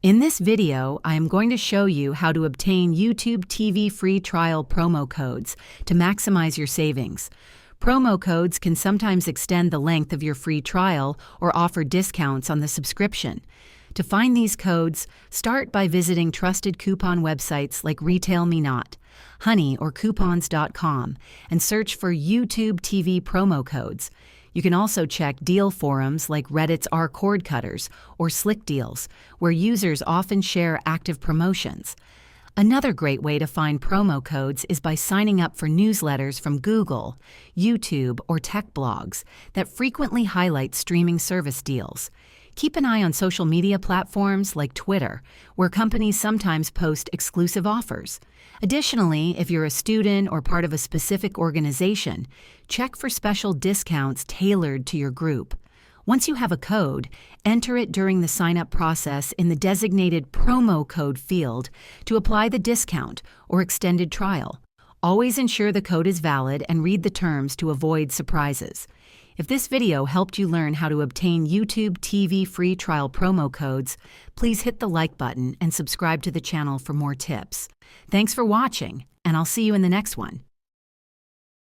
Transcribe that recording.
In this video, I am going to show you how to obtain YouTube TV free trial promo codes to maximize your savings. Promo codes can sometimes extend the length of your free trial or offer discounts on the subscription. To find these codes, start by visiting trusted coupon websites like Retail Me Not, Honey, or Coupons.com and search for YouTube TV promo codes. You can also check deal forums like Reddit's R Cord Cutters or Slick Deals, where users often share active promotions. Another great way to find promo codes is by signing up for newsletters from Google, YouTube, or tech blogs that frequently highlight streaming service deals. Keep an eye on social media platforms like Twitter, where companies sometimes post exclusive offers. Additionally, if you're a student or part of a specific organization, check for special discounts tailored to your group. Once you have a code, enter it during the sign-up process in the designated promo code field to apply the discount or extended trial. Always ensure the code is valid and read the terms to avoid surprises. If this video helped you learn how to obtain YouTube TV free trial promo codes, please hit the like button and subscribe to the channel for more tips. Thanks for watching, and I'll see you in the next one.